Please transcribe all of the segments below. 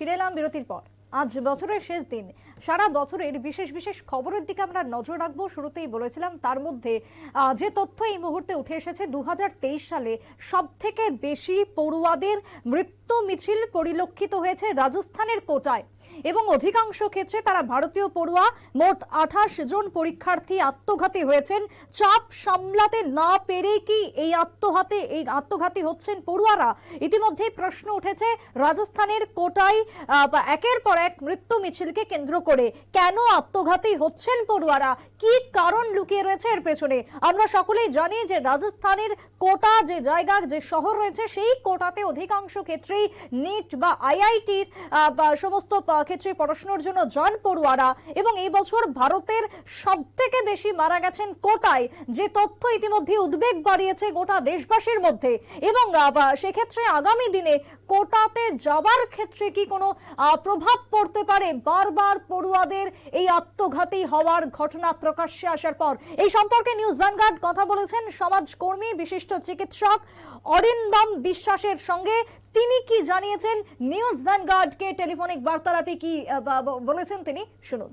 ফিরে এলাম বিরতির পর। আজ বছরের শেষ দিন, সারা বছরের বিশেষ বিশেষ খবরের দিকে আমরা নজর রাখবো। শুরুতেই বলেছিলাম, তার মধ্যে যে তথ্য এই মুহূর্তে উঠে এসেছে, 2023 সালে সব থেকে বেশি পড়ুয়াদের মৃত্যু মিছিল পরিলক্ষিত হয়েছে রাজস্থানের কোটায়, এবং অধিকাংশ ক্ষেত্রে তারা ভারতীয় পড়ুয়া। মোট 28 জন পরীক্ষার্থী আত্মঘাতী হয়েছেন। চাপ সামলাতে না পেরে কি এই আত্মঘাতী হচ্ছেন পড়ুয়ারা? ইতিমধ্যে প্রশ্ন উঠেছে রাজস্থানের কোটায় একের পর এক মৃত্যু মিছিলকে কেন্দ্র করে। কেন আত্মঘাতী হচ্ছেন পড়ুয়ারা? কি কারণ লুকিয়ে রয়েছে এর পেছনে? আমরা সকলেই জানি যে রাজস্থানের কোটা যে জায়গা, যে শহর রয়েছে, সেই কোটাতে অধিকাংশ ক্ষেত্রেই নিট বা আইআইটির সমস্ত ক্ষেত্রে পড়াশোনার জন্য যান পড়ুয়ারা। এবং এই বছর ভারতের সব থেকে বেশি মারা গেছেন কোটায়, যে তথ্য ইতিমধ্যে উদ্বেগ বাড়িয়েছে গোটা দেশবাসীর মধ্যে। এবং সেক্ষেত্রে আগামী দিনে কোটাতে যাবার ক্ষেত্রে কি কোনো প্রভাব পড়তে পারে বারবার পড়ুয়াদের এই আত্মঘাতী হওয়ার ঘটনা প্রকাশ্যে আসার পর? এই সম্পর্কে নিউজ ভ্যানগার্ড কথা বলেছেন সমাজকর্মী বিশিষ্ট চিকিৎসক অরিন্দম বিশ্বাসের সঙ্গে। তিনি কি জানিয়েছেন, নিউজ ভ্যানগার্ডকে টেলিফোনিক বার্তালাপে কি বলেছেন তিনি, শুনুন।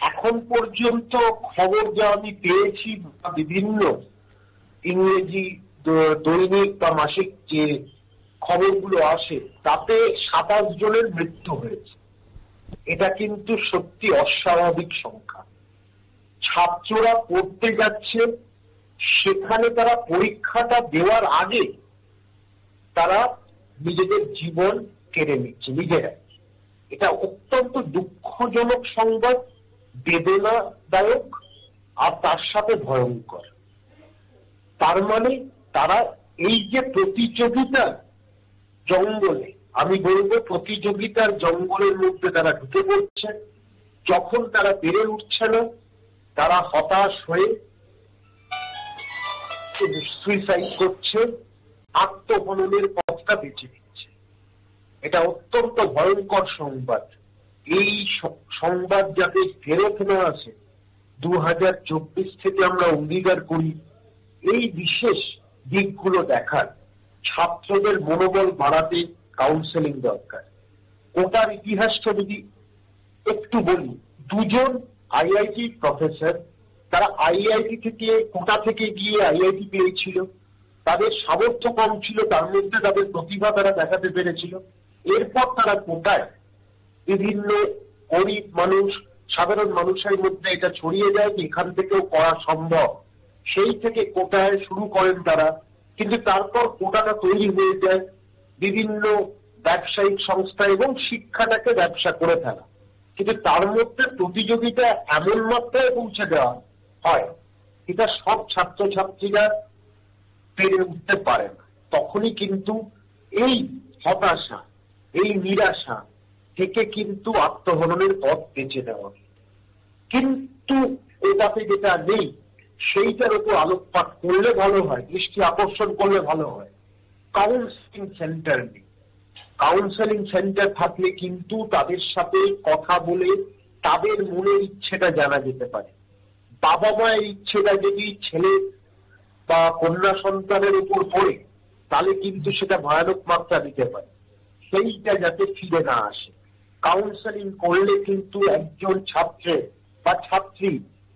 এখন পর্যন্ত খবর যা আমি পেয়েছি, বিভিন্ন ইংরেজি দৈনিক বা মাসিক যে খবরগুলো আসে, তাতে 27 জনের মৃত্যু হয়েছে। এটা কিন্তু সত্যি অস্বাভাবিক সংখ্যা। ছাত্ররা পড়তে যাচ্ছে, সেখানে তারা পরীক্ষাটা দেওয়ার আগে তারা নিজেদের জীবন কেড়ে নিচ্ছে নিজেরাই। এটা অত্যন্ত দুঃখজনক সংবাদ, বেদনাদায়ক, আর তার সাথে ভয়ঙ্কর। তার মানে তারা এই যে প্রতিযোগিতার জঙ্গলে, আমি বলবো প্রতিযোগিতার জঙ্গলের মধ্যে তারা ঢুকে পড়ছে। যখন তারা পেরে উঠছে না, তারা হতাশ হয়ে সুইসাইড করছে, আত্মহননের পথটা বেছে নিচ্ছে। এটা অত্যন্ত ভয়ঙ্কর সংবাদ। এই সংবাদ যাতে ফেরত না আসে, 2024 থেকে আমরা অঙ্গীকার করি এই বিশেষ দিকগুলো দেখার। ছাত্রদের মনোবল বাড়াতে কাউন্সেলিং দরকার। কোটার ইতিহাসটা যদি একটু বলি, 2 জন আইআইটি প্রফেসর, তারা আইআইটি থেকে কোটা থেকে গিয়ে আইআইটি পেয়েছিল। তাদের সামর্থ্য কম ছিল, তার মধ্যে তাদের প্রতিভা তারা দেখাতে পেরেছিল। এরপর তারা কোটায় বিভিন্ন গরিব মানুষ, সাধারণ মানুষের মধ্যে এটা ছড়িয়ে যায় যে এখান থেকেও পড়া সম্ভব। সেই থেকে কোটায় শুরু করেন তারা। কিন্তু তারপর কোটাটা তৈরি হয়ে যায় বিভিন্ন ব্যবসায়িক সংস্থা এবং শিক্ষাটাকে ব্যবসা করে ফেলা। কিন্তু তার মধ্যে প্রতিযোগিতা এমন মাত্রায় পৌঁছে দেওয়া হয়, এটা সব ছাত্রছাত্রীরা পেরে উঠতে পারে না। তখনই কিন্তু এই হতাশা, এই নিরাশা থেকে কিন্তু আত্মহননের পথ বেছে নেওয়া। কিন্তু এটাতে যেটা নেই, সেইটার উপর আলোকপাত করলে ভালো হয়, দৃষ্টি আকর্ষণ করলে ভালো হয়। কাউন্সেলিং সেন্টার নেই। কাউন্সেলিং সেন্টার থাকলে কিন্তু তাদের সাথে কথা বলে তাদের মনের ইচ্ছেটা জানা যেতে পারে। বাবা মায়ের ইচ্ছেটা যদি ছেলে বা কন্যা সন্তানের উপর পড়ে, তাহলে কিন্তু সেটা ভয়ানক মাত্রা দিতে পারে। সেইটা যাতে ফিরে না আসে, কাউন্সেলিং করলে কিন্তু একজন ছাত্রের বা ছাত্রী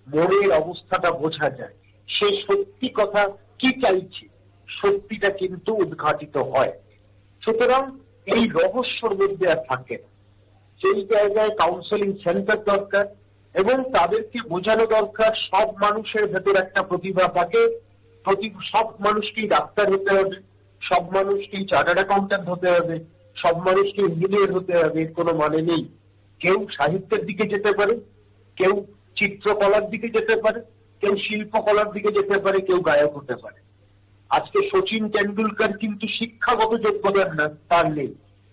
মনের অবস্থাটা বোঝা যায়। সে সত্যি কথা কি চাইছে, সত্যিটা কিন্তু উদ্ঘাটিত হয়। সুতরাং এই রহস্যর মধ্যে আর থাকে না। সেই জায়গায় কাউন্সেলিং সেন্টার দরকার, এবং তাদেরকে বোঝানো দরকার সব মানুষের ভেতর একটা প্রতিভা থাকে। সব মানুষকেই ডাক্তার হতে হবে, সব মানুষকেই চার্টার্ড অ্যাকাউন্ট্যান্ট হতে হবে, সব মানুষকে ইঞ্জিনিয়ার হতে হবে, এর কোনো মানে নেই। কেউ সাহিত্যের দিকে যেতে পারে, কেউ চিত্রকলার দিকে যেতে পারে, কেউ শিল্পকলার দিকে যেতে পারে, কেউ গায়ক হতে পারে। আজকে সচিন টেন্ডুলকার কিন্তু শিক্ষাগত যোগ্যতার না তার নেই,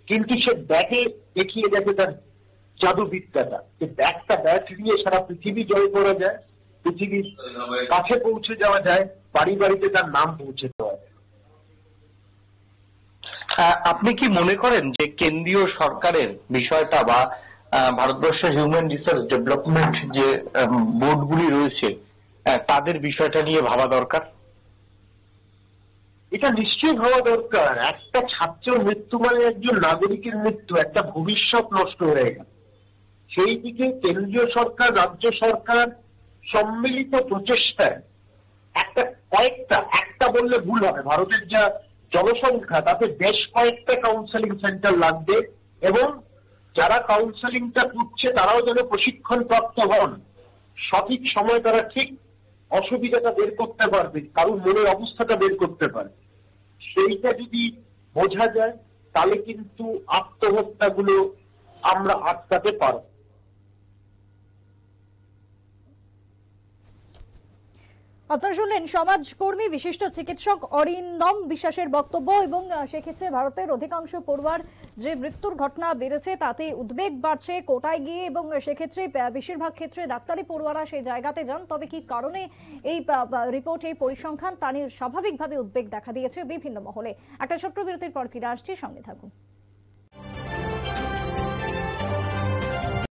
কিন্তু সে ব্যাটে দেখিয়ে গেছে তার জাদুবিদ্যাটা, যে ব্যাট দিয়ে সারা পৃথিবী জয় করা যায়, পৃথিবীর কাছে পৌঁছে যাওয়া যায়, বাড়ি বাড়িতে তার নাম পৌঁছে দেওয়া যায়। আপনি কি মনে করেন যে কেন্দ্রীয় সরকারের বিষয়টা বা ভারতবর্ষের হিউম্যান রিসোর্স ডেভেলপমেন্ট যে বোর্ডগুলি রয়েছে, তাদের বিষয়টা নিয়ে ভাবা দরকার? এটা নিশ্চয়ই হওয়া দরকার। একটা ছাত্রের মৃত্যু মানে একজন নাগরিকের মৃত্যু, একটা ভবিষ্যৎ নষ্ট হয়ে গেল। সেই দিকে কেন্দ্রীয় সরকার, রাজ্য সরকার সম্মিলিত প্রচেষ্টায় একটা বললে ভুল হবে, ভারতের যা জনসংখ্যা তাতে বেশ কয়েকটা কাউন্সেলিং সেন্টার লাগবে, এবং যারা কাউন্সেলিংটা করছে তারাও যেন প্রশিক্ষণ প্রাপ্ত হন, সঠিক সময় তারা ঠিক অসুবিধাটা বের করতে পারবে, কারোর মনের অবস্থাটা বের করতে পারবে। সেইটা যদি বোঝা যায় তাহলে কিন্তু আত্মহত্যাগুলো আমরা আটকাতে পারব। আপনারা শুনলেন সমাজকর্মী বিশিষ্ট চিকিৎসক অরিন্দম বিশ্বাসের বক্তব্য। এবং সেক্ষেত্রে ভারতের অধিকাংশ পড়ুয়ার যে মৃত্যুর ঘটনা বেড়েছে তাতে উদ্বেগ বাড়ছে কোটায় গিয়ে, এবং সেক্ষেত্রে বেশিরভাগ ক্ষেত্রে ডাক্তারি পড়ুয়ারা সেই জায়গাতে যান। তবে কি কারণে এই রিপোর্ট, এই পরিসংখ্যান তা নিয়ে স্বাভাবিকভাবে উদ্বেগ দেখা দিয়েছে বিভিন্ন মহলে। একটা ছোট্ট বিরতির পর ফিরে আসছি, সঙ্গে থাকুন।